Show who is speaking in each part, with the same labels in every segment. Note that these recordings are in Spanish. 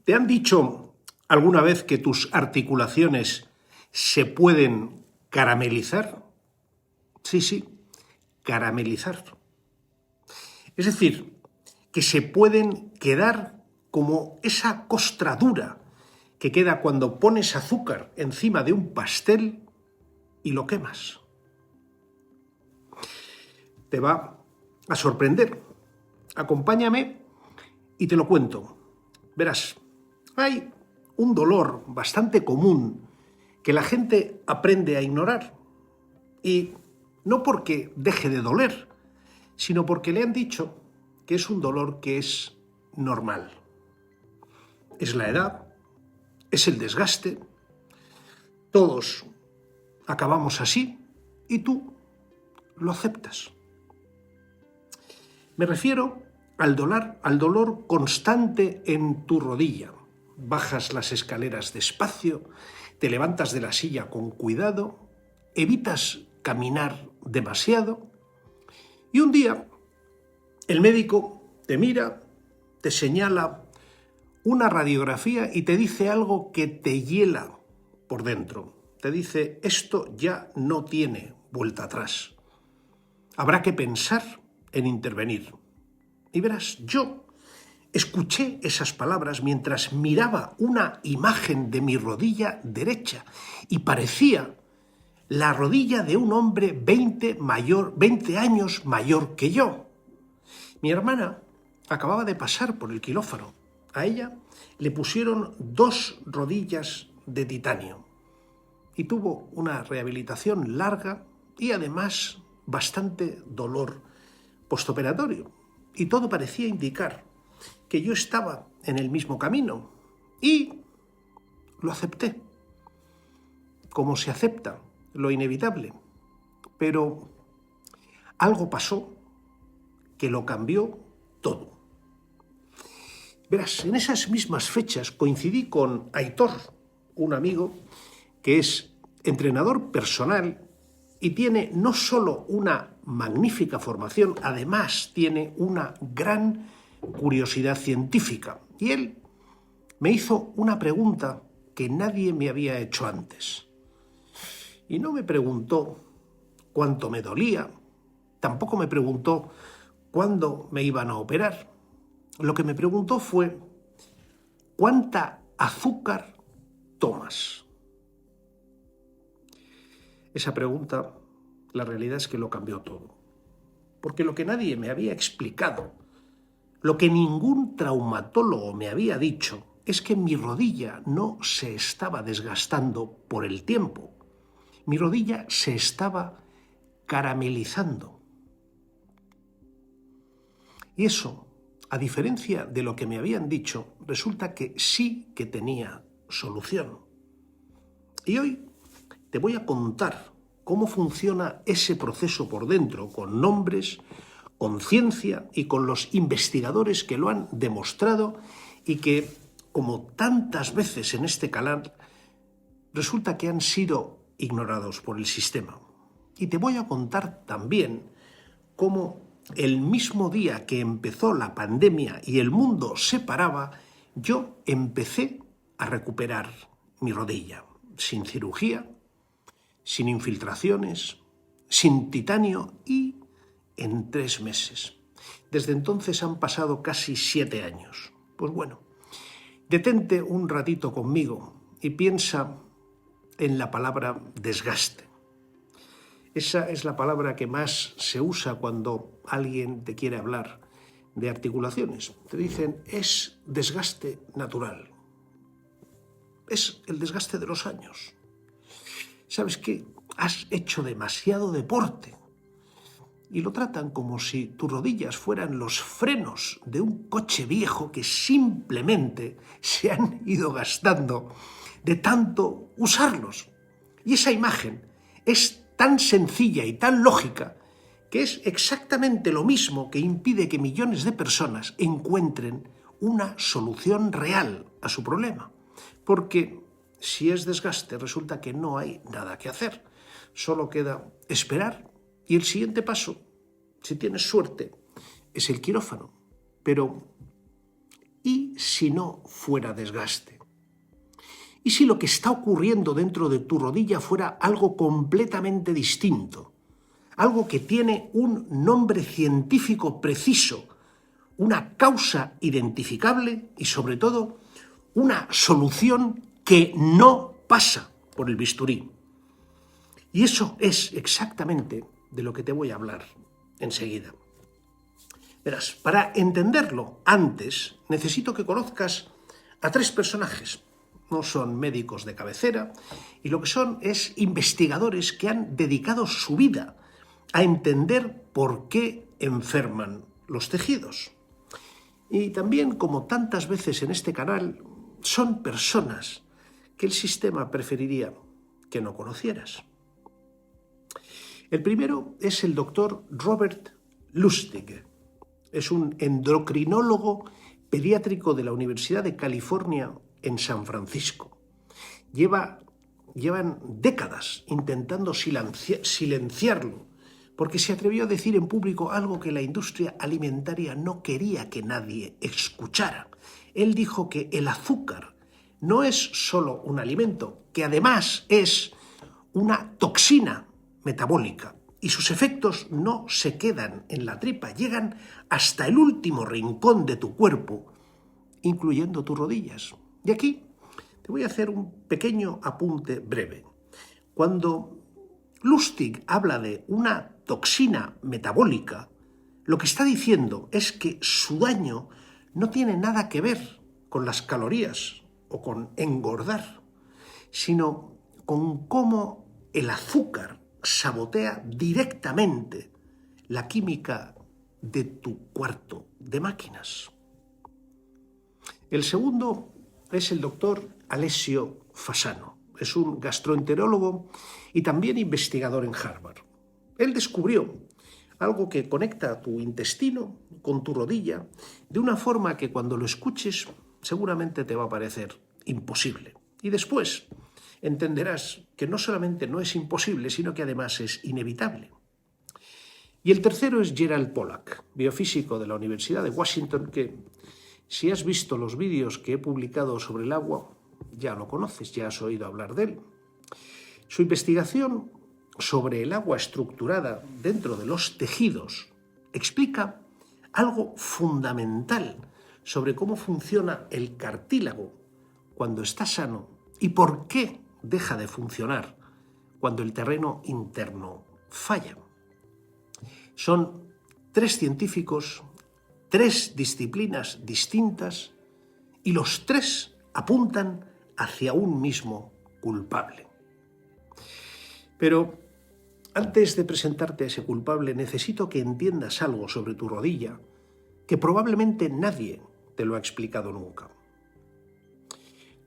Speaker 1: ¿Te han dicho alguna vez que tus articulaciones se pueden caramelizar? Sí, caramelizar. Es decir, que se pueden quedar como esa costra dura que queda cuando pones azúcar encima de un pastel y lo quemas. Te va a sorprender. Acompáñame y te lo cuento. Verás, hay un dolor bastante común que la gente aprende a ignorar. Y no porque deje de doler, sino porque le han dicho que es un dolor que es normal. Es la edad, es el desgaste, todos acabamos así y tú lo aceptas. Me refiero al dolor constante en tu rodilla. Bajas las escaleras despacio, te levantas de la silla con cuidado, evitas caminar demasiado y un día el médico te mira, te señala una radiografía y te dice algo que te hiela por dentro. Te dice, esto ya no tiene vuelta atrás. Habrá que pensar en intervenir. Y verás, yo escuché esas palabras mientras miraba una imagen de mi rodilla derecha y parecía la rodilla de un hombre 20 años mayor que yo. Mi hermana acababa de pasar por el quirófano. A ella le pusieron 2 rodillas de titanio y tuvo una rehabilitación larga y además bastante dolor postoperatorio. Y todo parecía indicar que yo estaba en el mismo camino y lo acepté, como se acepta lo inevitable. Pero algo pasó que lo cambió todo. Verás, en esas mismas fechas coincidí con Aitor, un amigo que es entrenador personal y tiene no solo una magnífica formación, además tiene una gran curiosidad científica. Y él me hizo una pregunta que nadie me había hecho antes. Y no me preguntó cuánto me dolía, tampoco me preguntó cuándo me iban a operar. Lo que me preguntó fue, ¿cuánta azúcar tomas? Esa pregunta, la realidad es que lo cambió todo. Porque lo que nadie me había explicado, lo que ningún traumatólogo me había dicho, es que mi rodilla no se estaba desgastando por el tiempo. Mi rodilla se estaba caramelizando. Y eso, a diferencia de lo que me habían dicho, resulta que sí que tenía solución. Y hoy te voy a contar cómo funciona ese proceso por dentro, con nombres, con ciencia y con los investigadores que lo han demostrado y que, como tantas veces en este canal, resulta que han sido ignorados por el sistema. Y te voy a contar también cómo el mismo día que empezó la pandemia y el mundo se paraba, yo empecé a recuperar mi rodilla, sin cirugía, sin infiltraciones, sin titanio y en 3 meses. Desde entonces han pasado casi 7 años. Pues bueno, detente un ratito conmigo y piensa en la palabra desgaste. Esa es la palabra que más se usa cuando alguien te quiere hablar de articulaciones. Te dicen, es desgaste natural. Es el desgaste de los años. ¿Sabes qué? Has hecho demasiado deporte. Y lo tratan como si tus rodillas fueran los frenos de un coche viejo que simplemente se han ido gastando de tanto usarlos. Y esa imagen es tan sencilla y tan lógica que es exactamente lo mismo que impide que millones de personas encuentren una solución real a su problema. Porque si es desgaste, resulta que no hay nada que hacer. Solo queda esperar y el siguiente paso, si tienes suerte, es el quirófano. Pero, ¿Y si no fuera desgaste? ¿Y si lo que está ocurriendo dentro de tu rodilla fuera algo completamente distinto? Algo que tiene un nombre científico preciso, una causa identificable y, sobre todo, una solución que no pasa por el bisturí. Y eso es exactamente de lo que te voy a hablar enseguida. Verás, para entenderlo antes, necesito que conozcas a 3 personajes. No son médicos de cabecera, y lo que son es investigadores que han dedicado su vida a entender por qué enferman los tejidos. Y también, como tantas veces en este canal, son personas que el sistema preferiría que no conocieras. El primero es el doctor Robert Lustig. Es un endocrinólogo pediátrico de la Universidad de California en San Francisco. Llevan décadas intentando silenciarlo, porque se atrevió a decir en público algo que la industria alimentaria no quería que nadie escuchara. Él dijo que el azúcar no es solo un alimento, que además es una toxina metabólica, y sus efectos no se quedan en la tripa, llegan hasta el último rincón de tu cuerpo, incluyendo tus rodillas. Y aquí te voy a hacer un pequeño apunte breve. Cuando Lustig habla de una toxina metabólica, lo que está diciendo es que su daño no tiene nada que ver con las calorías o con engordar, sino con cómo el azúcar sabotea directamente la química de tu cuarto de máquinas. El segundo es el doctor Alessio Fasano. Es un gastroenterólogo y también investigador en Harvard. Él descubrió algo que conecta tu intestino con tu rodilla de una forma que cuando lo escuches seguramente te va a parecer imposible. Y después entenderás que no solamente no es imposible, sino que además es inevitable. Y el tercero es Gerald Pollack, biofísico de la Universidad de Washington, que si has visto los vídeos que he publicado sobre el agua, ya lo conoces, ya has oído hablar de él. Su investigación sobre el agua estructurada dentro de los tejidos explica algo fundamental sobre cómo funciona el cartílago cuando está sano y por qué deja de funcionar cuando el terreno interno falla. Son 3 científicos, 3 disciplinas distintas, y los 3 apuntan hacia un mismo culpable. Pero antes de presentarte a ese culpable, necesito que entiendas algo sobre tu rodilla que probablemente nadie te lo ha explicado nunca.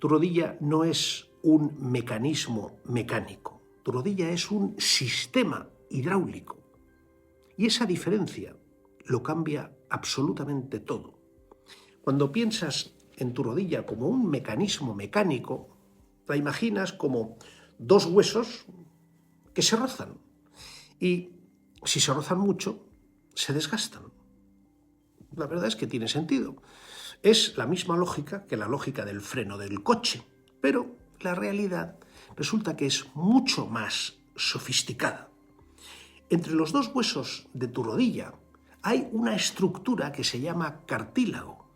Speaker 1: Tu rodilla no es un mecanismo mecánico. Tu rodilla es un sistema hidráulico. Y esa diferencia lo cambia absolutamente todo. Cuando piensas en tu rodilla como un mecanismo mecánico, la imaginas como 2 huesos que se rozan. Y si se rozan mucho, se desgastan. La verdad es que tiene sentido. Es la misma lógica que la lógica del freno del coche, pero la realidad resulta que es mucho más sofisticada. Entre los 2 huesos de tu rodilla hay una estructura que se llama cartílago.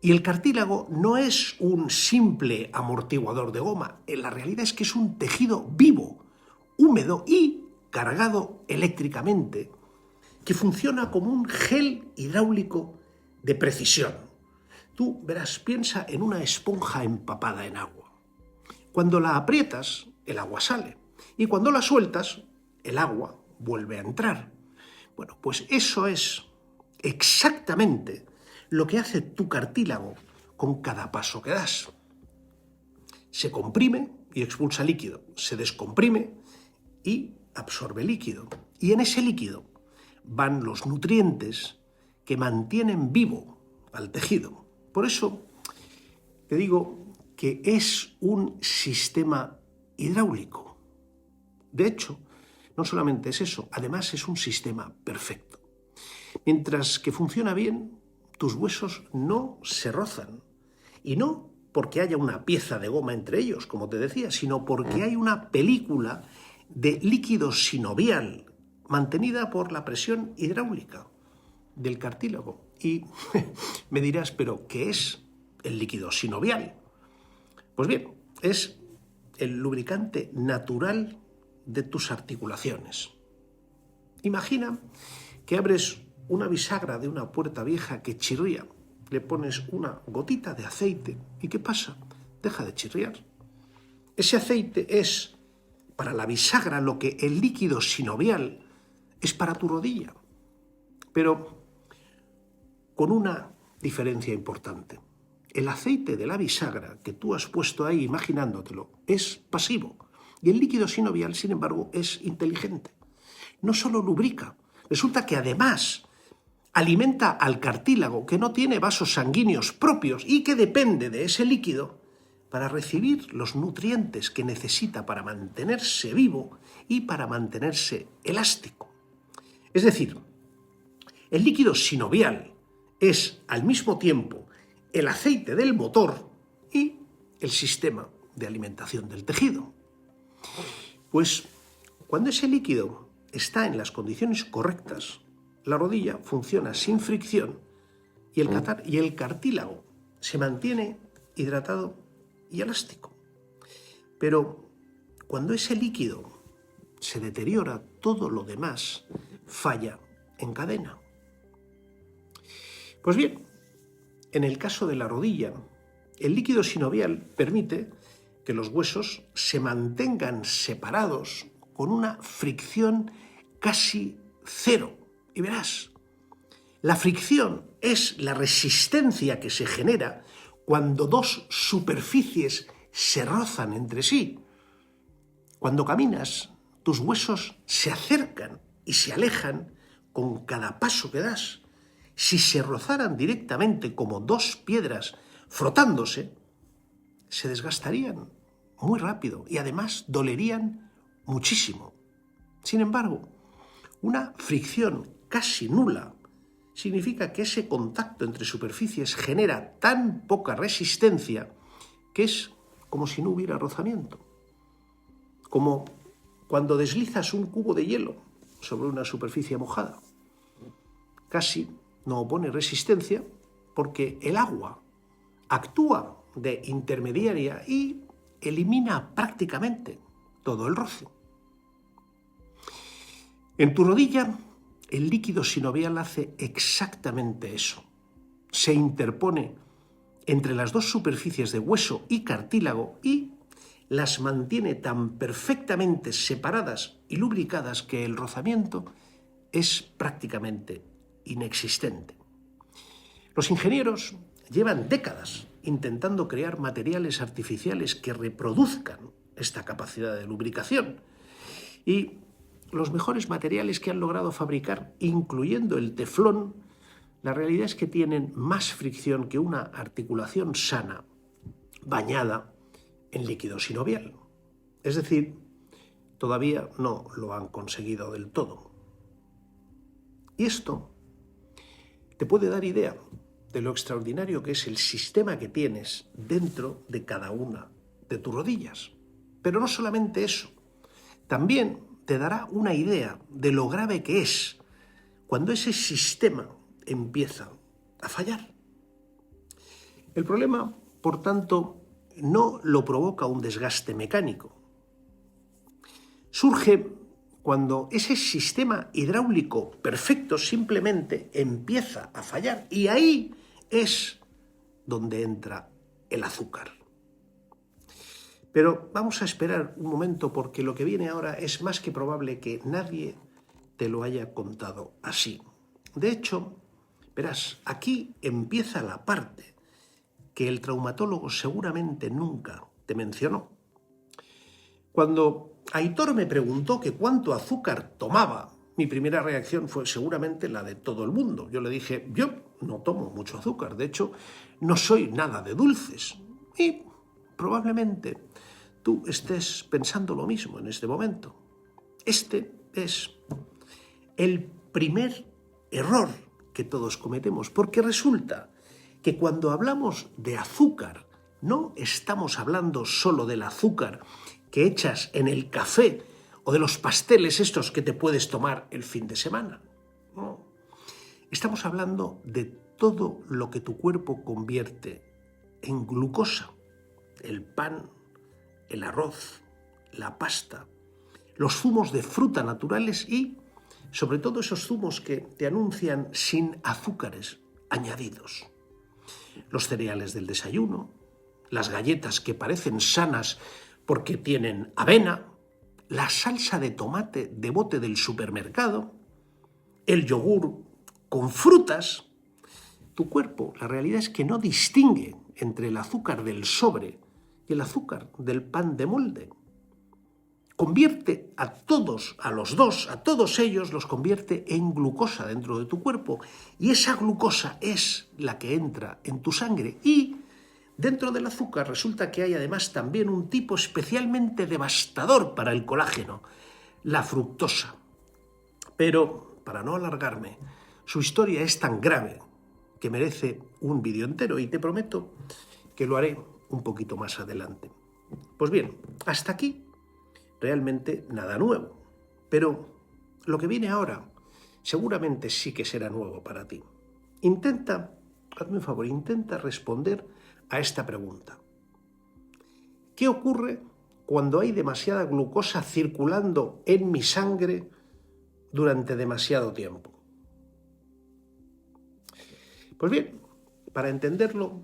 Speaker 1: Y el cartílago no es un simple amortiguador de goma. La realidad es que es un tejido vivo, húmedo y cargado eléctricamente, que funciona como un gel hidráulico de precisión. Tú verás, piensa en una esponja empapada en agua. Cuando la aprietas, el agua sale. Y cuando la sueltas, el agua vuelve a entrar. Bueno, pues eso es exactamente lo que hace tu cartílago con cada paso que das. Se comprime y expulsa líquido. Se descomprime y absorbe líquido. Y en ese líquido van los nutrientes que mantienen vivo al tejido. Por eso te digo que es un sistema hidráulico. De hecho, no solamente es eso, además es un sistema perfecto. Mientras que funciona bien, tus huesos no se rozan. Y no porque haya una pieza de goma entre ellos, como te decía, sino porque hay una película de líquido sinovial mantenida por la presión hidráulica del cartílago. Y me dirás, ¿pero qué es el líquido sinovial? Pues bien, es el lubricante natural de tus articulaciones. Imagina que abres una bisagra de una puerta vieja que chirría, le pones una gotita de aceite y ¿qué pasa? Deja de chirriar. Ese aceite es para la bisagra lo que el líquido sinovial es para tu rodilla, pero con una diferencia importante. El aceite de la bisagra que tú has puesto ahí imaginándotelo es pasivo y el líquido sinovial, sin embargo, es inteligente. No solo lubrica, resulta que además alimenta al cartílago, que no tiene vasos sanguíneos propios y que depende de ese líquido para recibir los nutrientes que necesita para mantenerse vivo y para mantenerse elástico. Es decir, el líquido sinovial es al mismo tiempo el aceite del motor y el sistema de alimentación del tejido. Pues cuando ese líquido está en las condiciones correctas, la rodilla funciona sin fricción y el cartílago se mantiene hidratado y elástico. Pero cuando ese líquido se deteriora, todo lo demás falla en cadena. Pues bien, en el caso de la rodilla, el líquido sinovial permite que los huesos se mantengan separados con una fricción casi cero. Y verás, la fricción es la resistencia que se genera cuando dos superficies se rozan entre sí. Cuando caminas, tus huesos se acercan y se alejan con cada paso que das. Si se rozaran directamente como dos piedras frotándose, se desgastarían muy rápido y además dolerían muchísimo. Sin embargo, una fricción casi nula significa que ese contacto entre superficies genera tan poca resistencia que es como si no hubiera rozamiento. Como cuando deslizas un cubo de hielo sobre una superficie mojada. Casi no opone resistencia porque el agua actúa de intermediaria y elimina prácticamente todo el roce. En tu rodilla, el líquido sinovial hace exactamente eso. Se interpone entre las dos superficies de hueso y cartílago y las mantiene tan perfectamente separadas y lubricadas que el rozamiento es prácticamente inexistente. Los ingenieros llevan décadas intentando crear materiales artificiales que reproduzcan esta capacidad de lubricación y los mejores materiales que han logrado fabricar, incluyendo el teflón, la realidad es que tienen más fricción que una articulación sana bañada en líquido sinovial. Es decir, todavía no lo han conseguido del todo. Y esto te puede dar idea de lo extraordinario que es el sistema que tienes dentro de cada una de tus rodillas. Pero no solamente eso, también te dará una idea de lo grave que es cuando ese sistema empieza a fallar. El problema, por tanto, no lo provoca un desgaste mecánico. Surge cuando ese sistema hidráulico perfecto simplemente empieza a fallar y ahí es donde entra el azúcar. Pero vamos a esperar un momento porque lo que viene ahora es más que probable que nadie te lo haya contado así. De hecho, verás, aquí empieza la parte que el traumatólogo seguramente nunca te mencionó. Cuando Aitor me preguntó que cuánto azúcar tomaba, mi primera reacción fue seguramente la de todo el mundo. Yo le dije, yo no tomo mucho azúcar, de hecho, no soy nada de dulces. Y probablemente tú estés pensando lo mismo en este momento. Este es el primer error que todos cometemos, porque resulta que cuando hablamos de azúcar, no estamos hablando solo del azúcar que echas en el café o de los pasteles estos que te puedes tomar el fin de semana. No. Estamos hablando de todo lo que tu cuerpo convierte en glucosa. El pan, el arroz, la pasta, los zumos de fruta naturales y, sobre todo, esos zumos que te anuncian sin azúcares añadidos. Los cereales del desayuno, las galletas que parecen sanas porque tienen avena, la salsa de tomate de bote del supermercado, el yogur con frutas. Tu cuerpo, la realidad es que no distingue entre el azúcar del sobre y el azúcar del pan de molde. Convierte a todos ellos los convierte en glucosa dentro de tu cuerpo. Y esa glucosa es la que entra en tu sangre. Y dentro del azúcar resulta que hay además también un tipo especialmente devastador para el colágeno, la fructosa. Pero, para no alargarme, su historia es tan grave que merece un vídeo entero y te prometo que lo haré un poquito más adelante. Pues bien, hasta aquí realmente nada nuevo, pero lo que viene ahora seguramente sí que será nuevo para ti. Hazme un favor, intenta responder a esta pregunta. ¿Qué ocurre cuando hay demasiada glucosa circulando en mi sangre durante demasiado tiempo? Pues bien, para entenderlo,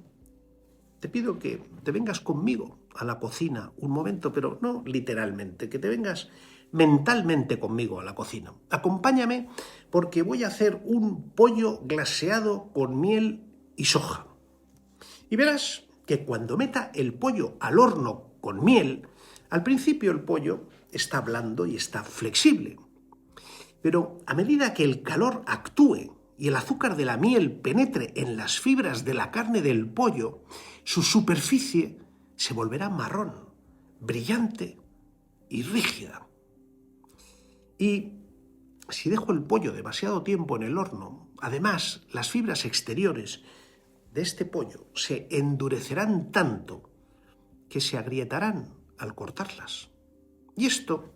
Speaker 1: te pido que te vengas conmigo a la cocina un momento, pero no literalmente, que te vengas mentalmente conmigo a la cocina. Acompáñame porque voy a hacer un pollo glaseado con miel y soja. Y verás que cuando meta el pollo al horno con miel, al principio el pollo está blando y está flexible. Pero a medida que el calor actúe y el azúcar de la miel penetre en las fibras de la carne del pollo, su superficie se volverá marrón, brillante y rígida. Y si dejo el pollo demasiado tiempo en el horno, además las fibras exteriores de este pollo se endurecerán tanto que se agrietarán al cortarlas. Y esto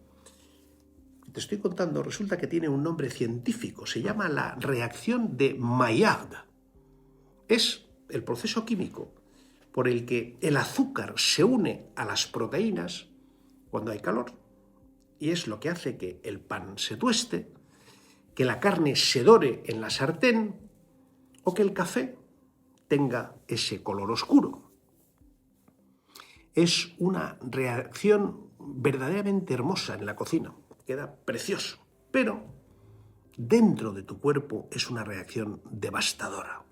Speaker 1: te estoy contando resulta que tiene un nombre científico, se llama la reacción de Maillard. Es el proceso químico por el que el azúcar se une a las proteínas cuando hay calor y es lo que hace que el pan se tueste, que la carne se dore en la sartén o que el café tenga ese color oscuro. Es una reacción verdaderamente hermosa en la cocina. Queda precioso, pero dentro de tu cuerpo es una reacción devastadora.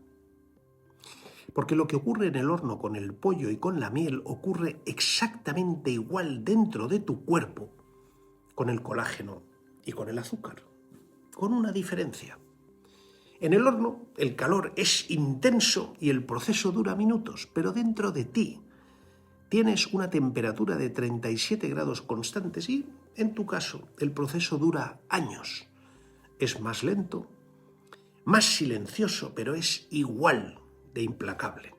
Speaker 1: Porque lo que ocurre en el horno con el pollo y con la miel ocurre exactamente igual dentro de tu cuerpo con el colágeno y con el azúcar, con una diferencia. En el horno el calor es intenso y el proceso dura minutos, pero dentro de ti tienes una temperatura de 37 grados constantes y, en tu caso, el proceso dura años. Es más lento, más silencioso, pero es igual de implacable.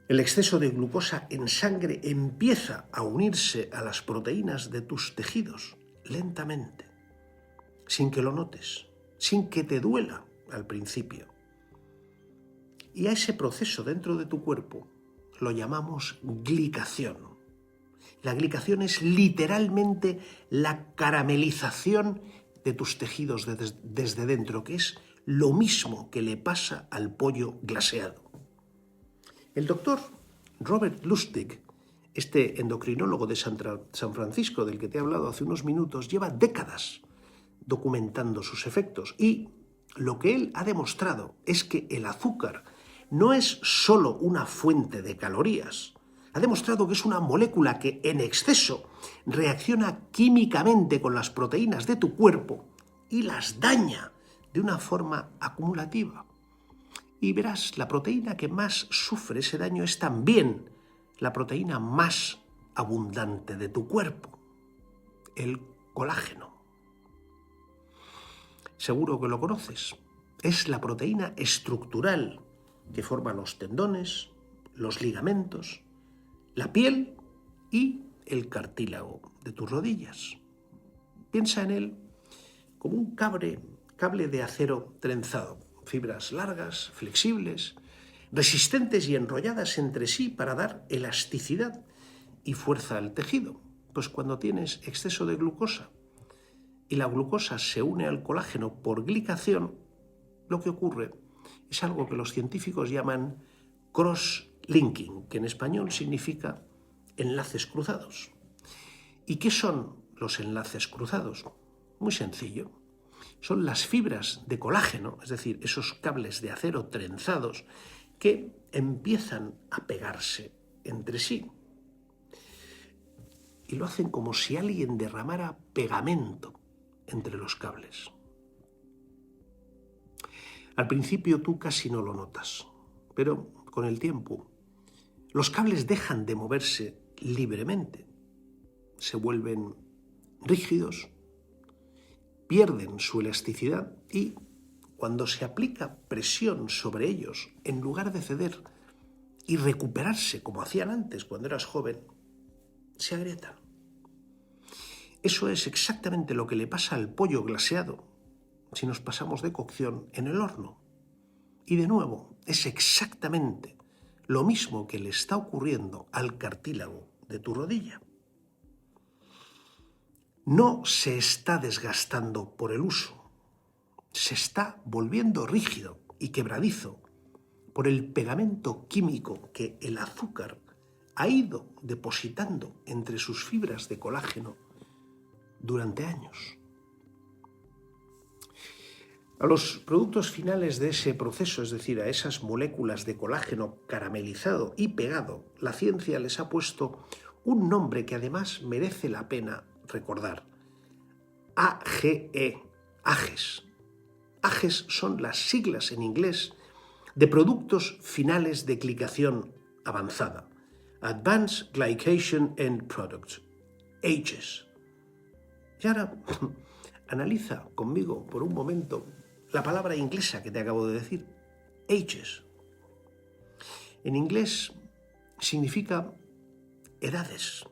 Speaker 1: El exceso de glucosa en sangre empieza a unirse a las proteínas de tus tejidos lentamente, sin que lo notes, sin que te duela al principio. Y a ese proceso dentro de tu cuerpo lo llamamos glicación. La glicación es literalmente la caramelización de tus tejidos desde dentro, que es lo mismo que le pasa al pollo glaseado. El doctor Robert Lustig, este endocrinólogo de San Francisco del que te he hablado hace unos minutos, lleva décadas documentando sus efectos y lo que él ha demostrado es que el azúcar no es solo una fuente de calorías. Ha demostrado que es una molécula que en exceso reacciona químicamente con las proteínas de tu cuerpo y las daña de una forma acumulativa. Y verás, la proteína que más sufre ese daño es también la proteína más abundante de tu cuerpo, el colágeno. Seguro que lo conoces. es la proteína estructural que forma los tendones, los ligamentos, la piel y el cartílago de tus rodillas. Piensa en él como un cable de acero trenzado, fibras largas, flexibles, resistentes y enrolladas entre sí para dar elasticidad y fuerza al tejido. Pues cuando tienes exceso de glucosa y la glucosa se une al colágeno por glicación, lo que ocurre es algo que los científicos llaman cross-linking, que en español significa enlaces cruzados. ¿Y qué son los enlaces cruzados? Muy sencillo. Son las fibras de colágeno, es decir, esos cables de acero trenzados que empiezan a pegarse entre sí. Y lo hacen como si alguien derramara pegamento entre los cables. Al principio tú casi no lo notas, pero con el tiempo los cables dejan de moverse libremente, se vuelven rígidos, pierden su elasticidad y cuando se aplica presión sobre ellos, en lugar de ceder y recuperarse como hacían antes cuando eras joven, se agrietan. Eso es exactamente lo que le pasa al pollo glaseado si nos pasamos de cocción en el horno. Y de nuevo, es exactamente lo mismo que le está ocurriendo al cartílago de tu rodilla. No se está desgastando por el uso, se está volviendo rígido y quebradizo por el pegamento químico que el azúcar ha ido depositando entre sus fibras de colágeno durante años. A los productos finales de ese proceso, es decir, a esas moléculas de colágeno caramelizado y pegado, la ciencia les ha puesto un nombre que además merece la pena recordar. AGE, AGES. AGES son las siglas en inglés de productos finales de glicación avanzada. Advanced Glycation End Products, AGES. Y ahora analiza conmigo por un momento la palabra inglesa que te acabo de decir, ages. En inglés significa edades.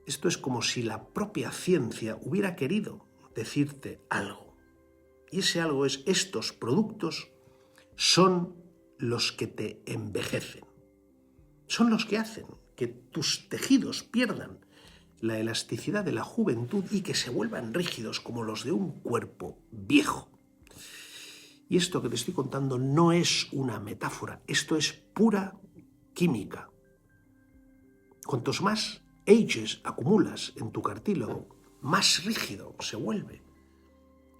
Speaker 1: Esto es como si la propia ciencia hubiera querido decirte algo. Y ese algo es: estos productos son los que te envejecen. Son los que hacen que tus tejidos pierdan la elasticidad de la juventud y que se vuelvan rígidos como los de un cuerpo viejo. Y esto que te estoy contando no es una metáfora, esto es pura química. Cuantos más ages acumulas en tu cartílago, más rígido se vuelve,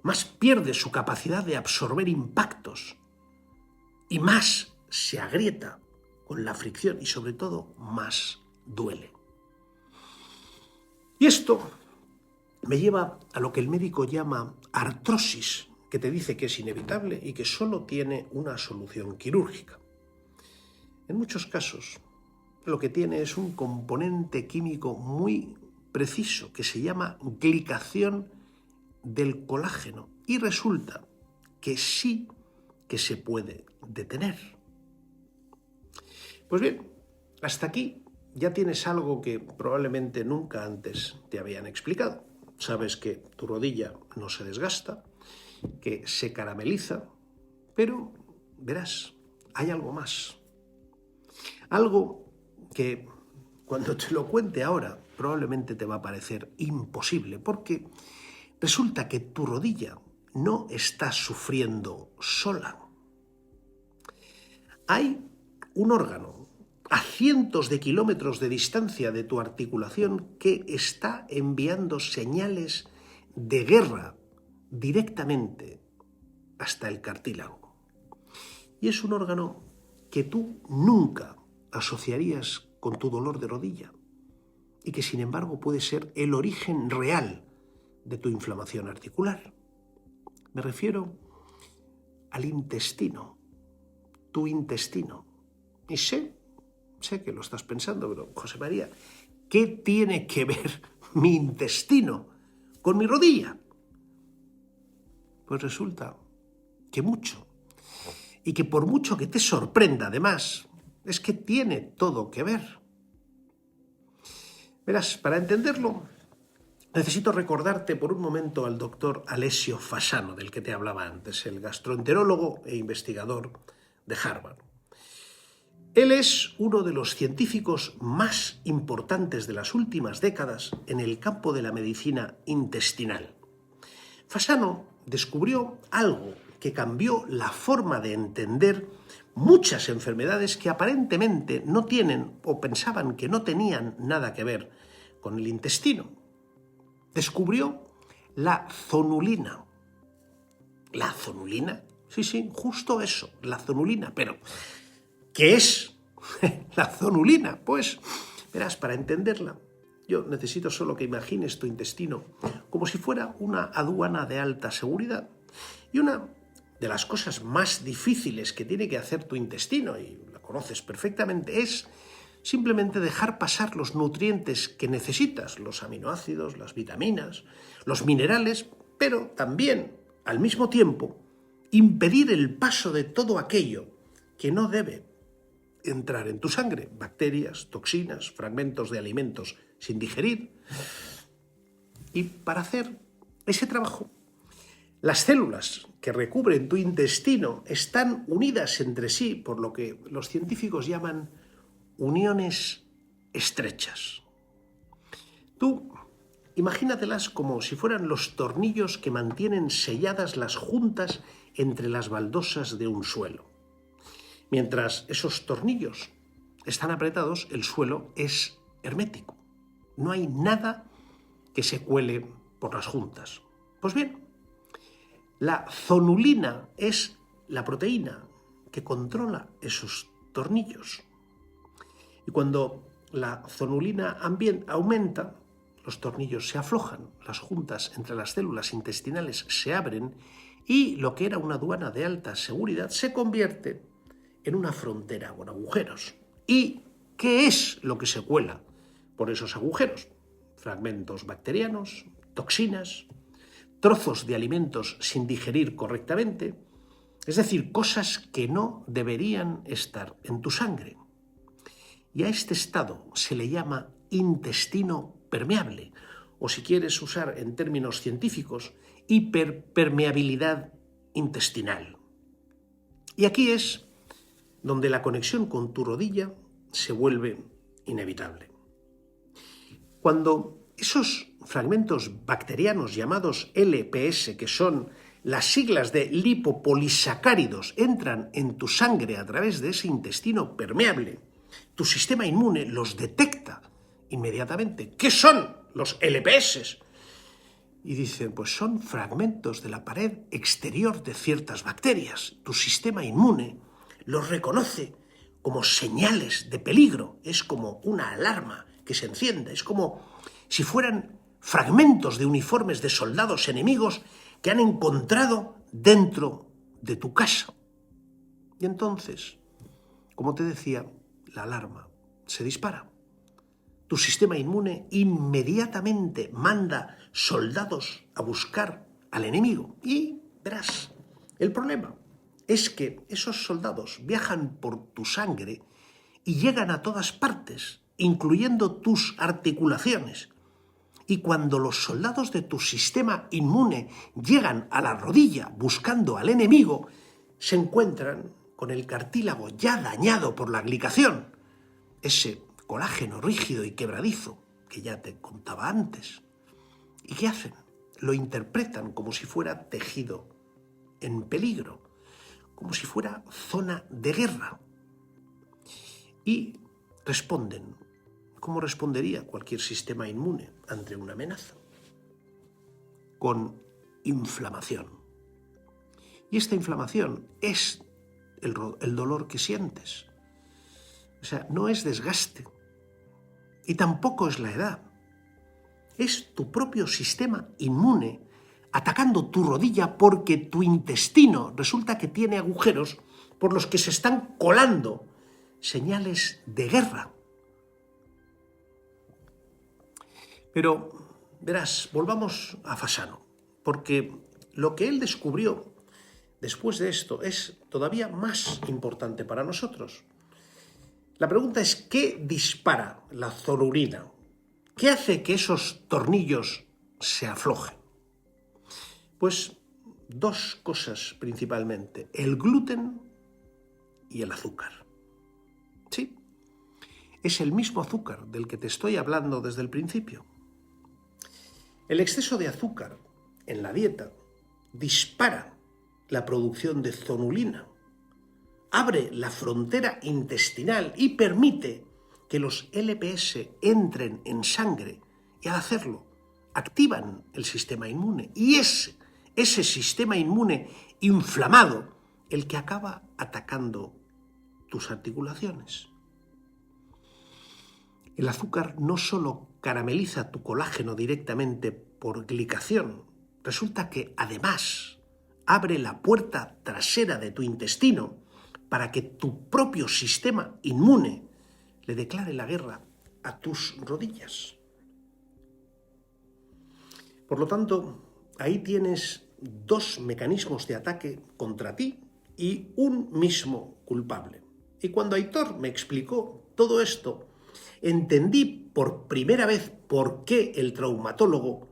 Speaker 1: más pierde su capacidad de absorber impactos y más se agrieta con la fricción y sobre todo más duele. Y esto me lleva a lo que el médico llama artrosis, que te dice que es inevitable y que solo tiene una solución quirúrgica. En muchos casos, lo que tiene es un componente químico muy preciso que se llama glicación del colágeno y resulta que sí que se puede detener. Pues bien, hasta aquí ya tienes algo que probablemente nunca antes te habían explicado. Sabes que tu rodilla no se desgasta, que se carameliza, pero verás, hay algo más. Algo que cuando te lo cuente ahora probablemente te va a parecer imposible, porque resulta que tu rodilla no está sufriendo sola. Hay un órgano a cientos de kilómetros de distancia de tu articulación que está enviando señales de guerra directamente hasta el cartílago. Y es un órgano que tú nunca asociarías con tu dolor de rodilla y que sin embargo puede ser el origen real de tu inflamación articular. Me refiero al intestino, tu intestino. Y sé que lo estás pensando, pero José María, ¿qué tiene que ver mi intestino con mi rodilla? Pues resulta que mucho. Y que por mucho que te sorprenda, además, es que tiene todo que ver. Verás, para entenderlo, necesito recordarte por un momento al doctor Alessio Fasano, del que te hablaba antes, el gastroenterólogo e investigador de Harvard. Él es uno de los científicos más importantes de las últimas décadas en el campo de la medicina intestinal. Fasano descubrió algo que cambió la forma de entender muchas enfermedades que aparentemente no tienen o pensaban que no tenían nada que ver con el intestino. Descubrió la zonulina. ¿La zonulina? Sí, justo eso, la zonulina. Pero, ¿qué es la zonulina? Pues, verás, para entenderla, yo necesito solo que imagines tu intestino como si fuera una aduana de alta seguridad. Y una de las cosas más difíciles que tiene que hacer tu intestino, y la conoces perfectamente, es simplemente dejar pasar los nutrientes que necesitas, los aminoácidos, las vitaminas, los minerales, pero también, al mismo tiempo, impedir el paso de todo aquello que no debe entrar en tu sangre, bacterias, toxinas, fragmentos de alimentos sin digerir. Y para hacer ese trabajo, las células que recubren tu intestino están unidas entre sí por lo que los científicos llaman uniones estrechas. Tú imagínatelas como si fueran los tornillos que mantienen selladas las juntas entre las baldosas de un suelo. Mientras esos tornillos están apretados, el suelo es hermético. No hay nada que se cuele por las juntas. Pues bien, la zonulina es la proteína que controla esos tornillos. Y cuando la zonulina aumenta, los tornillos se aflojan, las juntas entre las células intestinales se abren y lo que era una aduana de alta seguridad se convierte en una frontera con agujeros. ¿Y qué es lo que se cuela por esos agujeros? Fragmentos bacterianos, toxinas, trozos de alimentos sin digerir correctamente, es decir, cosas que no deberían estar en tu sangre. Y a este estado se le llama intestino permeable, o si quieres usar en términos científicos, hiperpermeabilidad intestinal. Y aquí es donde la conexión con tu rodilla se vuelve inevitable. Cuando esos fragmentos bacterianos llamados LPS, que son las siglas de lipopolisacáridos, entran en tu sangre a través de ese intestino permeable, tu sistema inmune los detecta inmediatamente. ¿Qué son los LPS? Y dicen, pues son fragmentos de la pared exterior de ciertas bacterias. Tu sistema inmune los reconoce como señales de peligro. Es como una alarma que se enciende. Es como si fueran fragmentos de uniformes de soldados enemigos que han encontrado dentro de tu casa. Y entonces, como te decía, la alarma se dispara. Tu sistema inmune inmediatamente manda soldados a buscar al enemigo. Y verás, el problema es que esos soldados viajan por tu sangre y llegan a todas partes, incluyendo tus articulaciones. Y cuando los soldados de tu sistema inmune llegan a la rodilla buscando al enemigo, se encuentran con el cartílago ya dañado por la glicación, ese colágeno rígido y quebradizo que ya te contaba antes. ¿Y qué hacen? Lo interpretan como si fuera tejido en peligro, como si fuera zona de guerra. Y responden, como respondería cualquier sistema inmune ante una amenaza, con inflamación. Y esta inflamación es el dolor que sientes. O sea, no es desgaste. Y tampoco es la edad. Es tu propio sistema inmune atacando tu rodilla porque tu intestino resulta que tiene agujeros por los que se están colando señales de guerra. Pero, verás, volvamos a Fasano, porque lo que él descubrió después de esto, es todavía más importante para nosotros. La pregunta es, ¿qué dispara la zonulina? ¿Qué hace que esos tornillos se aflojen? Pues dos cosas principalmente, el gluten y el azúcar. Sí, es el mismo azúcar del que te estoy hablando desde el principio. El exceso de azúcar en la dieta dispara la producción de zonulina, abre la frontera intestinal y permite que los LPS entren en sangre y al hacerlo activan el sistema inmune y es ese sistema inmune inflamado el que acaba atacando tus articulaciones. El azúcar no solo carameliza tu colágeno directamente por glicación, resulta que además abre la puerta trasera de tu intestino para que tu propio sistema inmune le declare la guerra a tus rodillas. Por lo tanto, ahí tienes dos mecanismos de ataque contra ti y un mismo culpable. Y cuando Aitor me explicó todo esto, entendí por primera vez por qué el traumatólogo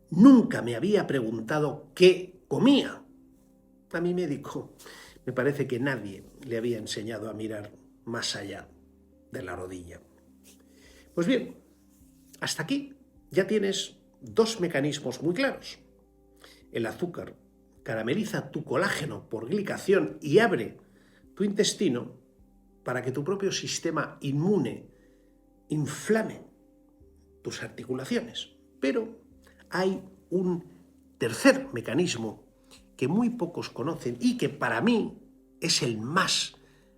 Speaker 1: nunca me había preguntado qué comía. A mi médico me parece que nadie le había enseñado a mirar más allá de la rodilla. Pues bien, hasta aquí ya tienes dos mecanismos muy claros. El azúcar carameliza tu colágeno por glicación y abre tu intestino para que tu propio sistema inmune inflame tus articulaciones. Pero hay un tercer mecanismo que muy pocos conocen y que para mí es el más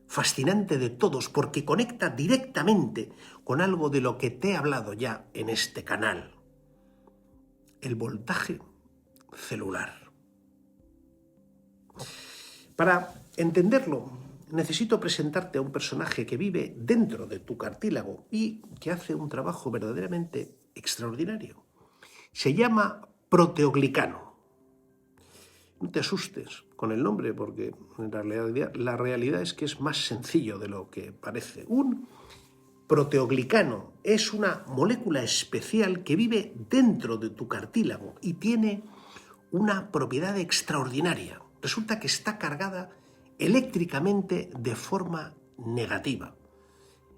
Speaker 1: fascinante de todos porque conecta directamente con algo de lo que te he hablado ya en este canal. El voltaje celular. Para entenderlo, necesito presentarte a un personaje que vive dentro de tu cartílago y que hace un trabajo verdaderamente extraordinario. Se llama proteoglicano. No te asustes con el nombre porque en realidad la realidad es que es más sencillo de lo que parece. Un proteoglicano es una molécula especial que vive dentro de tu cartílago y tiene una propiedad extraordinaria. Resulta que está cargada eléctricamente de forma negativa.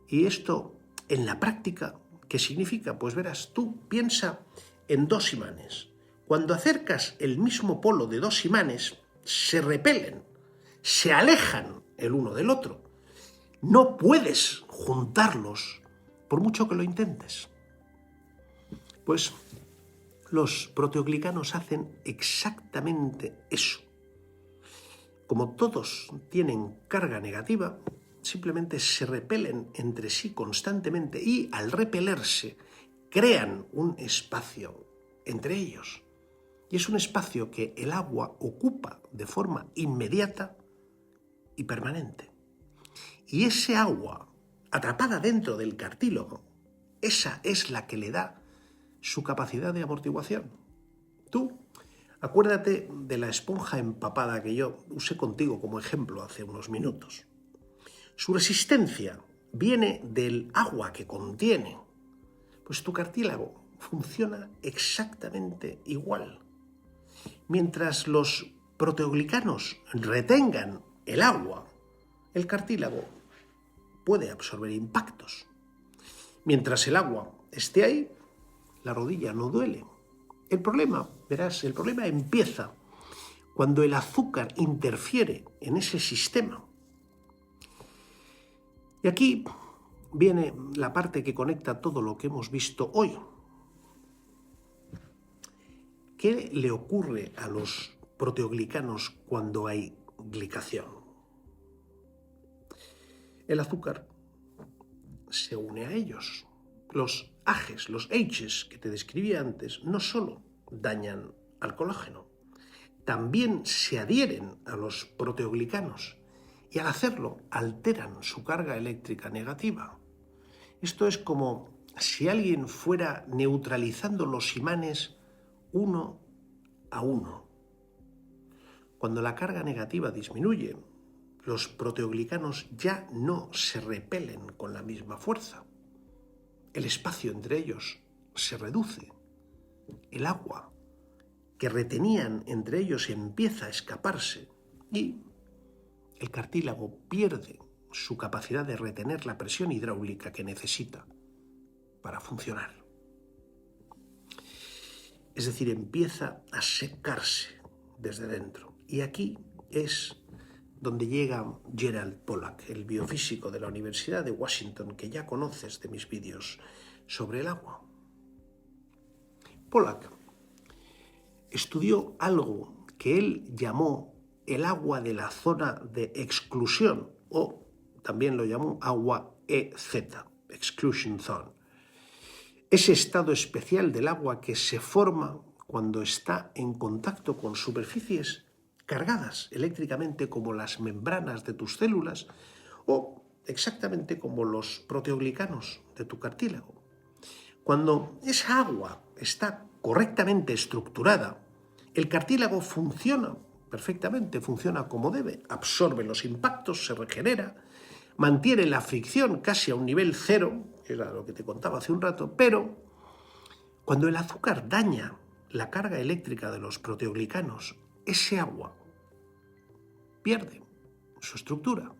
Speaker 1: Y esto, en la práctica, ¿qué significa? Pues verás, tú piensa en dos imanes. Cuando acercas el mismo polo de dos imanes, se repelen, se alejan el uno del otro. No puedes juntarlos por mucho que lo intentes. Pues los proteoglicanos hacen exactamente eso. Como todos tienen carga negativa, simplemente se repelen entre sí constantemente y al repelerse crean un espacio entre ellos. Y es un espacio que el agua ocupa de forma inmediata y permanente. Y ese agua atrapada dentro del cartílago, esa es la que le da su capacidad de amortiguación. Tú, acuérdate de la esponja empapada que yo usé contigo como ejemplo hace unos minutos. Su resistencia viene del agua que contiene. Pues tu cartílago funciona exactamente igual. Mientras los proteoglicanos retengan el agua, el cartílago puede absorber impactos. Mientras el agua esté ahí, la rodilla no duele. El problema, verás, el problema empieza cuando el azúcar interfiere en ese sistema. Y aquí viene la parte que conecta todo lo que hemos visto hoy. ¿Qué le ocurre a los proteoglicanos cuando hay glicación? El azúcar se une a ellos. Los AGEs, los H's que te describí antes, no solo dañan al colágeno, también se adhieren a los proteoglicanos y al hacerlo alteran su carga eléctrica negativa. Esto es como si alguien fuera neutralizando los imanes uno a uno. Cuando la carga negativa disminuye, los proteoglicanos ya no se repelen con la misma fuerza. El espacio entre ellos se reduce. El agua que retenían entre ellos empieza a escaparse y el cartílago pierde su capacidad de retener la presión hidráulica que necesita para funcionar. Es decir, empieza a secarse desde dentro. Y aquí es donde llega Gerald Pollack, el biofísico de la Universidad de Washington, que ya conoces de mis vídeos sobre el agua. Pollack estudió algo que él llamó el agua de la zona de exclusión, o también lo llamó agua EZ, Exclusion Zone. Ese estado especial del agua que se forma cuando está en contacto con superficies cargadas eléctricamente como las membranas de tus células o exactamente como los proteoglicanos de tu cartílago. Cuando esa agua está correctamente estructurada, el cartílago funciona perfectamente, funciona como debe, absorbe los impactos, se regenera, mantiene la fricción casi a un nivel cero, que era lo que te contaba hace un rato, pero cuando el azúcar daña la carga eléctrica de los proteoglicanos, ese agua pierde su estructura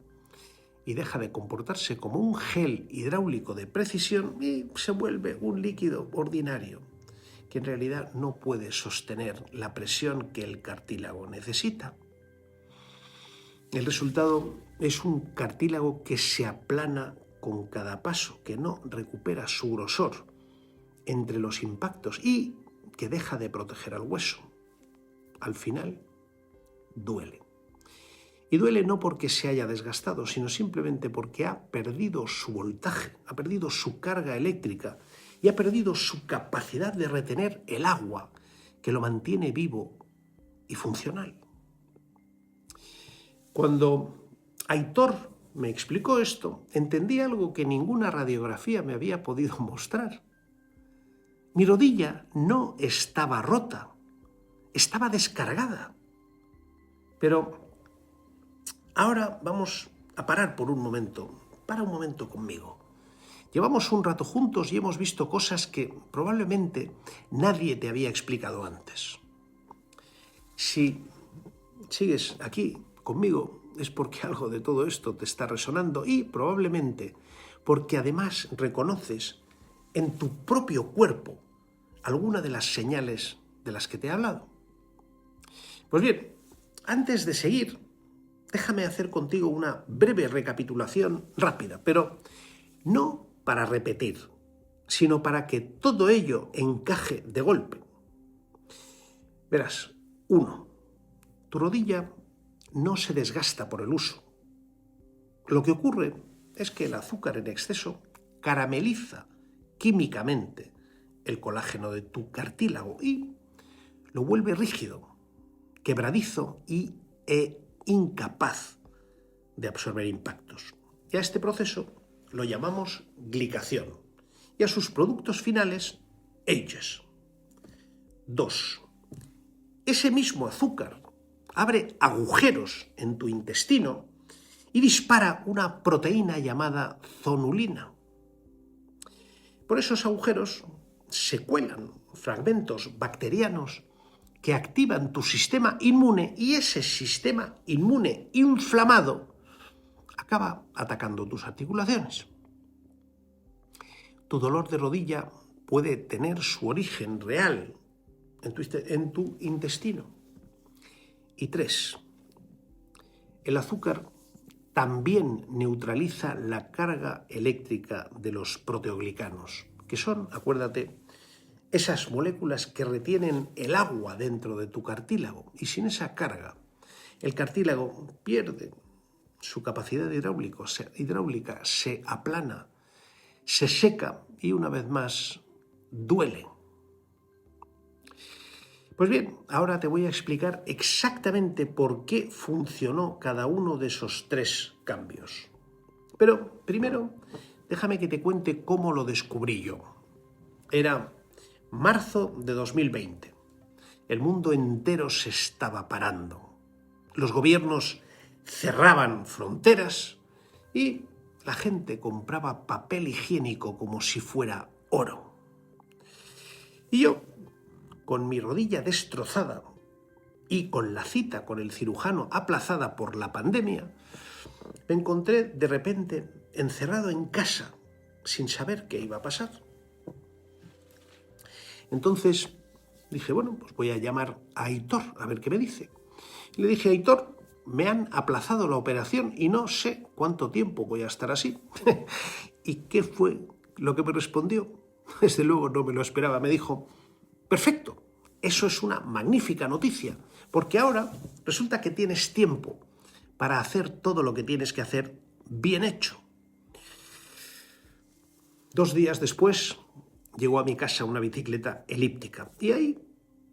Speaker 1: y deja de comportarse como un gel hidráulico de precisión y se vuelve un líquido ordinario que en realidad no puede sostener la presión que el cartílago necesita. El resultado es un cartílago que se aplana con cada paso, que no recupera su grosor entre los impactos y que deja de proteger al hueso. Al final, duele. Y duele no porque se haya desgastado, sino simplemente porque ha perdido su voltaje, ha perdido su carga eléctrica y ha perdido su capacidad de retener el agua que lo mantiene vivo y funcional. Cuando Aitor me explicó esto, entendí algo que ninguna radiografía me había podido mostrar. Mi rodilla no estaba rota, estaba descargada. Pero ahora vamos a parar por un momento. Para un momento conmigo. Llevamos un rato juntos y hemos visto cosas que probablemente nadie te había explicado antes. Si sigues aquí conmigo es porque algo de todo esto te está resonando y probablemente porque además reconoces en tu propio cuerpo alguna de las señales de las que te he hablado. Pues bien, antes de seguir, déjame hacer contigo una breve recapitulación rápida, pero no para repetir, sino para que todo ello encaje de golpe. Verás, 1. Tu rodilla no se desgasta por el uso. Lo que ocurre es que el azúcar en exceso carameliza químicamente el colágeno de tu cartílago y lo vuelve rígido, quebradizo e incapaz de absorber impactos. Y a este proceso lo llamamos glicación y a sus productos finales, AGEs. 2. Ese mismo azúcar abre agujeros en tu intestino y dispara una proteína llamada zonulina. Por esos agujeros se cuelan fragmentos bacterianos que activan tu sistema inmune y ese sistema inmune inflamado acaba atacando tus articulaciones. Tu dolor de rodilla puede tener su origen real en tu intestino. Y 3. El azúcar también neutraliza la carga eléctrica de los proteoglicanos, que son, acuérdate, esas moléculas que retienen el agua dentro de tu cartílago. Y sin esa carga, el cartílago pierde su capacidad hidráulica, se aplana, se seca y una vez más duele. Pues bien, ahora te voy a explicar exactamente por qué funcionó cada uno de esos 3 cambios. Pero primero, déjame que te cuente cómo lo descubrí yo. Era marzo de 2020. El mundo entero se estaba parando. los gobiernos cerraban fronteras y la gente compraba papel higiénico como si fuera oro. Y yo, con mi rodilla destrozada y con la cita con el cirujano aplazada por la pandemia, me encontré de repente encerrado en casa sin saber qué iba a pasar. Entonces dije, bueno, pues voy a llamar a Aitor a ver qué me dice. Y le dije, Aitor, me han aplazado la operación y no sé cuánto tiempo voy a estar así. ¿Y qué fue lo que me respondió? Desde luego no me lo esperaba. Me dijo, perfecto, eso es una magnífica noticia, porque ahora resulta que tienes tiempo para hacer todo lo que tienes que hacer bien hecho. 2 días después llegó a mi casa una bicicleta elíptica y ahí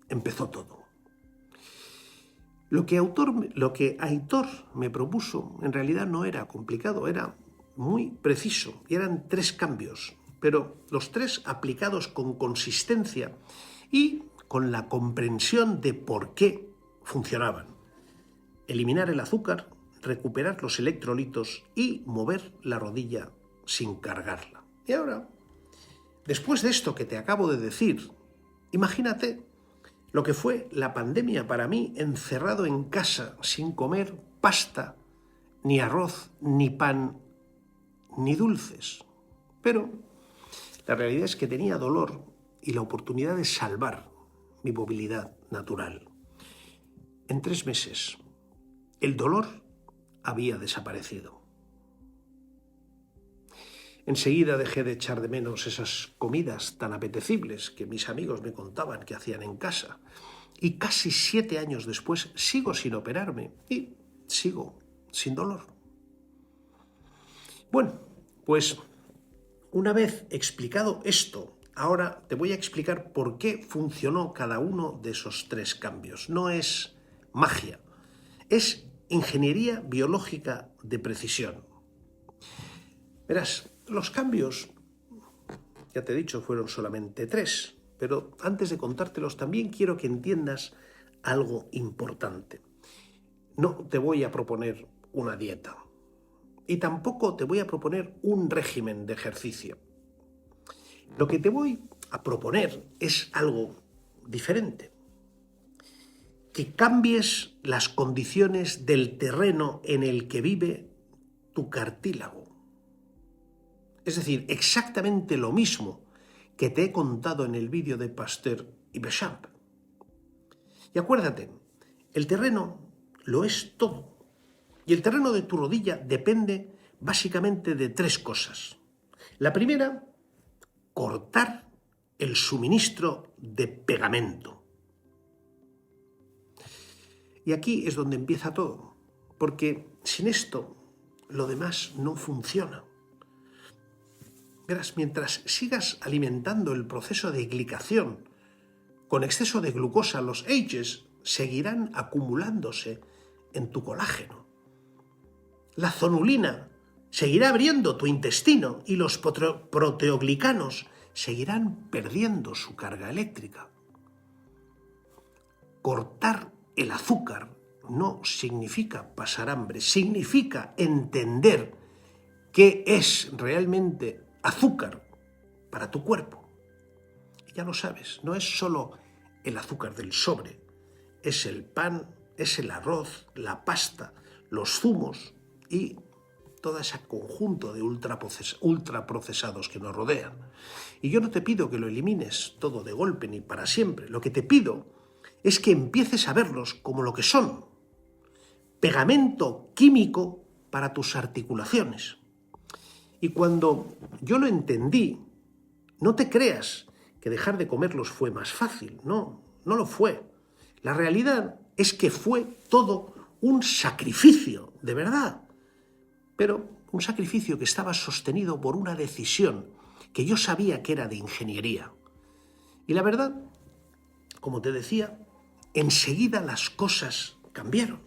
Speaker 1: empezó todo. Lo que Aitor me propuso en realidad no era complicado, era muy preciso y eran 3 cambios, pero los 3 aplicados con consistencia y con la comprensión de por qué funcionaban. Eliminar el azúcar, recuperar los electrolitos y mover la rodilla sin cargarla. Y ahora, después de esto que te acabo de decir, imagínate lo que fue la pandemia para mí, encerrado en casa, sin comer pasta, ni arroz, ni pan, ni dulces. Pero la realidad es que tenía dolor y la oportunidad de salvar mi movilidad natural. En 3 meses, el dolor había desaparecido. Enseguida dejé de echar de menos esas comidas tan apetecibles que mis amigos me contaban que hacían en casa. Y casi 7 años después sigo sin operarme y sigo sin dolor. Bueno, pues una vez explicado esto, ahora te voy a explicar por qué funcionó cada uno de esos 3 cambios. No es magia, es ingeniería biológica de precisión. Verás, los cambios, ya te he dicho, fueron solamente 3, pero antes de contártelos también quiero que entiendas algo importante. No te voy a proponer una dieta y tampoco te voy a proponer un régimen de ejercicio. Lo que te voy a proponer es algo diferente. Que cambies las condiciones del terreno en el que vive tu cartílago. Es decir, exactamente lo mismo que te he contado en el vídeo de Pasteur y Béchamp. Y acuérdate, el terreno lo es todo. Y el terreno de tu rodilla depende básicamente de 3 cosas. La primera, cortar el suministro de pegamento. Y aquí es donde empieza todo, porque sin esto lo demás no funciona. Verás, mientras sigas alimentando el proceso de glicación con exceso de glucosa, los AGEs seguirán acumulándose en tu colágeno. La zonulina seguirá abriendo tu intestino y los proteoglicanos seguirán perdiendo su carga eléctrica. Cortar el azúcar no significa pasar hambre, significa entender qué es realmente azúcar para tu cuerpo. Y ya lo sabes, no es solo el azúcar del sobre, es el pan, es el arroz, la pasta, los zumos y todo ese conjunto de ultraprocesados que nos rodean. Y yo no te pido que lo elimines todo de golpe ni para siempre. Lo que te pido es que empieces a verlos como lo que son: pegamento químico para tus articulaciones. Y cuando yo lo entendí, no te creas que dejar de comerlos fue más fácil. No, no lo fue. La realidad es que fue todo un sacrificio, de verdad. Pero un sacrificio que estaba sostenido por una decisión que yo sabía que era de ingeniería. Y la verdad, como te decía, enseguida las cosas cambiaron.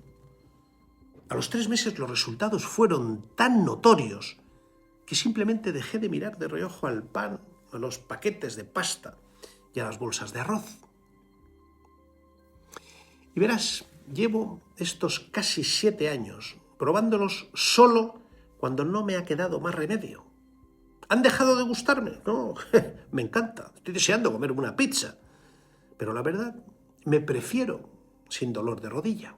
Speaker 1: A los 3 meses los resultados fueron tan notorios que simplemente dejé de mirar de reojo al pan, a los paquetes de pasta y a las bolsas de arroz. Y verás, llevo estos casi 7 años probándolos solo cuando no me ha quedado más remedio. ¿Han dejado de gustarme? No, me encanta, estoy deseando comerme una pizza. Pero la verdad, me prefiero sin dolor de rodilla.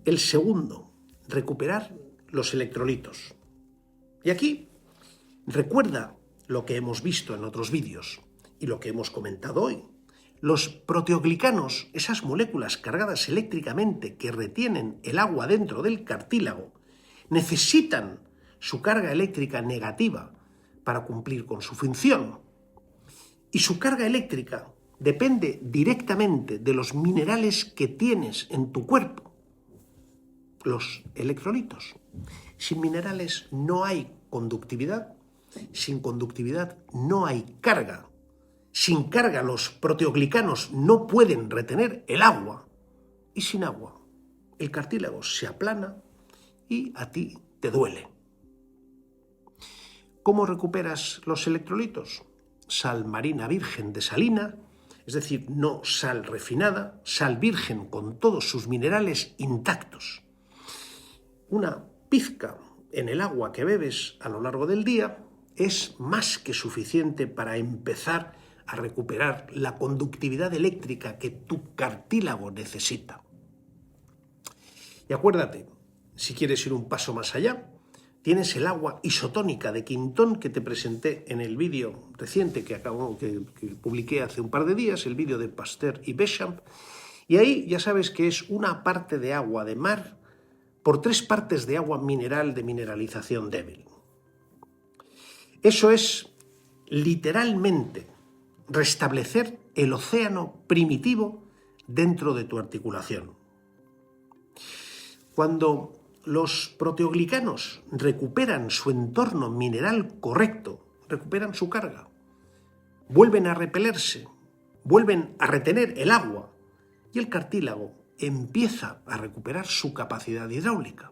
Speaker 1: El segundo, recuperar los electrolitos. Y aquí, recuerda lo que hemos visto en otros vídeos y lo que hemos comentado hoy. Los proteoglicanos, esas moléculas cargadas eléctricamente que retienen el agua dentro del cartílago, necesitan su carga eléctrica negativa para cumplir con su función. Y su carga eléctrica depende directamente de los minerales que tienes en tu cuerpo, los electrolitos. Sin minerales no hay conductividad, sin conductividad no hay carga. Sin carga los proteoglicanos no pueden retener el agua y sin agua el cartílago se aplana y a ti te duele. ¿Cómo recuperas los electrolitos? Sal marina virgen desalina, es decir, no sal refinada, sal virgen con todos sus minerales intactos. Una pizca en el agua que bebes a lo largo del día es más que suficiente para empezar a recuperar la conductividad eléctrica que tu cartílago necesita. Y acuérdate, si quieres ir un paso más allá, tienes el agua isotónica de Quintón que te presenté en el vídeo reciente que publiqué hace un par de días, el vídeo de Pasteur y Béchamp, y ahí ya sabes que es una parte de agua de mar por 3 partes de agua mineral de mineralización débil. Eso es literalmente restablecer el océano primitivo dentro de tu articulación. Cuando los proteoglicanos recuperan su entorno mineral correcto, recuperan su carga, vuelven a repelerse, vuelven a retener el agua y el cartílago empieza a recuperar su capacidad hidráulica.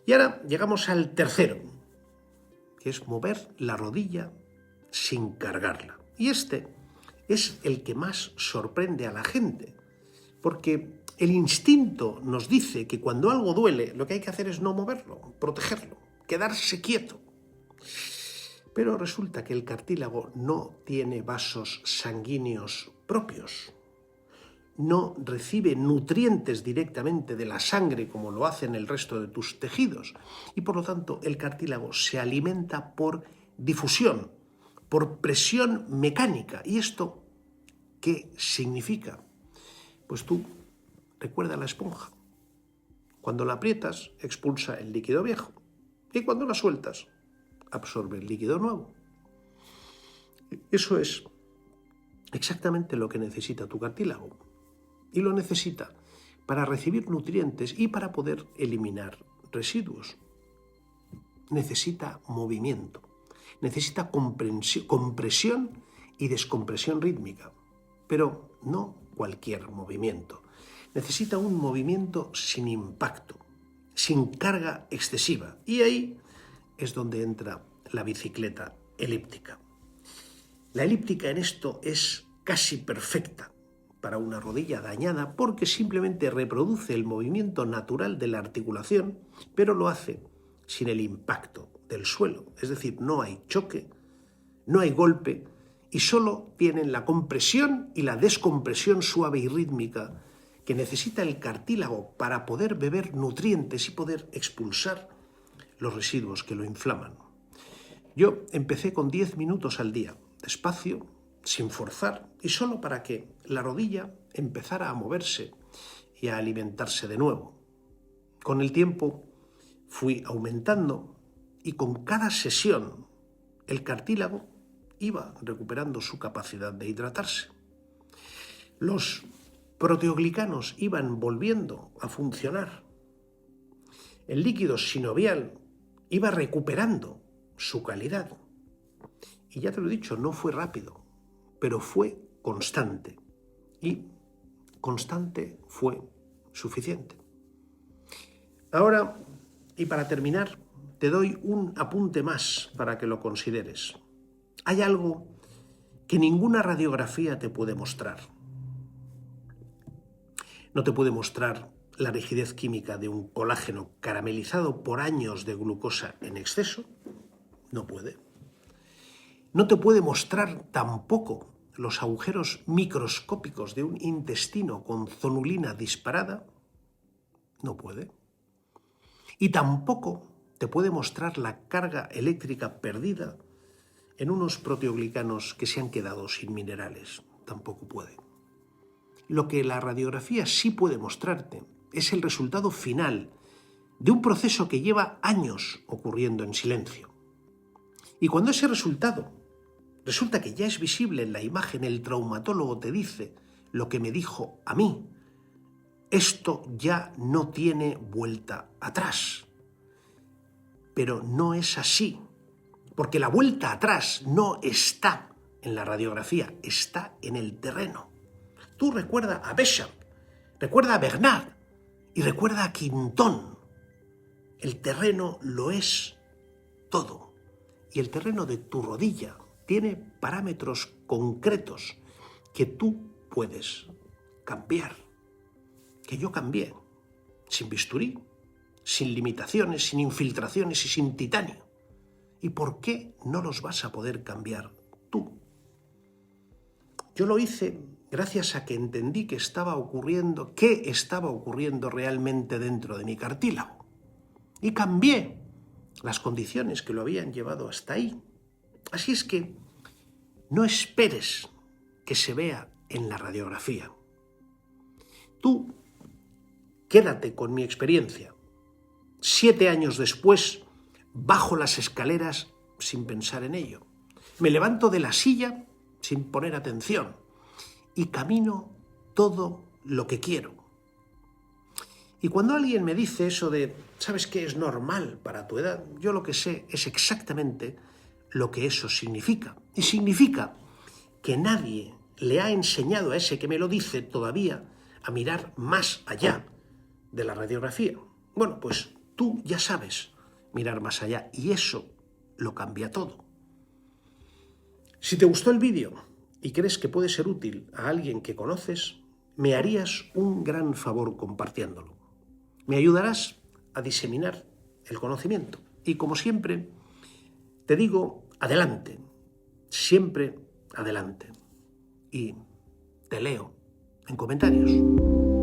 Speaker 1: Y ahora llegamos al tercero, que es mover la rodilla sin cargarla. Y este es el que más sorprende a la gente, porque el instinto nos dice que cuando algo duele, lo que hay que hacer es no moverlo, protegerlo, quedarse quieto. Pero resulta que el cartílago no tiene vasos sanguíneos propios. No recibe nutrientes directamente de la sangre como lo hacen el resto de tus tejidos. Y por lo tanto el cartílago se alimenta por difusión, por presión mecánica. ¿Y esto qué significa? Pues tú recuerda la esponja. Cuando la aprietas, expulsa el líquido viejo. Y cuando la sueltas, absorbe el líquido nuevo. Eso es exactamente lo que necesita tu cartílago. Y lo necesita para recibir nutrientes y para poder eliminar residuos. Necesita movimiento. Necesita compresión y descompresión rítmica. Pero no cualquier movimiento. Necesita un movimiento sin impacto, sin carga excesiva. Y ahí es donde entra la bicicleta elíptica. La elíptica en esto es casi perfecta para una rodilla dañada porque simplemente reproduce el movimiento natural de la articulación, pero lo hace sin el impacto del suelo. Es decir, no hay choque, no hay golpe y solo tienen la compresión y la descompresión suave y rítmica que necesita el cartílago para poder beber nutrientes y poder expulsar los residuos que lo inflaman. Yo empecé con 10 minutos al día, despacio, sin forzar y solo para que la rodilla empezara a moverse y a alimentarse de nuevo. Con el tiempo fui aumentando y con cada sesión el cartílago iba recuperando su capacidad de hidratarse. Los proteoglicanos iban volviendo a funcionar. El líquido sinovial iba recuperando su calidad. Y ya te lo he dicho, no fue rápido, pero fue constante. Y constante fue suficiente. Ahora, y para terminar, te doy un apunte más para que lo consideres. Hay algo que ninguna radiografía te puede mostrar. No te puede mostrar la rigidez química de un colágeno caramelizado por años de glucosa en exceso. No puede. No te puede mostrar tampoco los agujeros microscópicos de un intestino con zonulina disparada. No puede. Y tampoco te puede mostrar la carga eléctrica perdida en unos proteoglicanos que se han quedado sin minerales. Tampoco puede. Lo que la radiografía sí puede mostrarte es el resultado final de un proceso que lleva años ocurriendo en silencio. Y cuando ese resultado resulta que ya es visible en la imagen, el traumatólogo te dice lo que me dijo a mí: esto ya no tiene vuelta atrás. Pero no es así, porque la vuelta atrás no está en la radiografía, está en el terreno. Tú recuerda a Béchamp, recuerda a Bernard y recuerda a Quintón. El terreno lo es todo. Y el terreno de tu rodilla tiene parámetros concretos que tú puedes cambiar. Que yo cambié, sin bisturí, sin limitaciones, sin infiltraciones y sin titanio. ¿Y por qué no los vas a poder cambiar tú? Yo lo hice gracias a que entendí qué estaba ocurriendo realmente dentro de mi cartílago. Y cambié las condiciones que lo habían llevado hasta ahí. Así es que no esperes que se vea en la radiografía. Tú quédate con mi experiencia. 7 años después, bajo las escaleras sin pensar en ello. Me levanto de la silla sin poner atención y camino todo lo que quiero. Y cuando alguien me dice eso de, ¿sabes qué? Es normal para tu edad, yo lo que sé es exactamente lo que eso significa. Y significa que nadie le ha enseñado a ese que me lo dice todavía a mirar más allá de la radiografía. Bueno, pues tú ya sabes mirar más allá y eso lo cambia todo. Si te gustó el vídeo y crees que puede ser útil a alguien que conoces, me harías un gran favor compartiéndolo. Me ayudarás a diseminar el conocimiento. Y como siempre, te digo, adelante, siempre adelante. Y te leo en comentarios.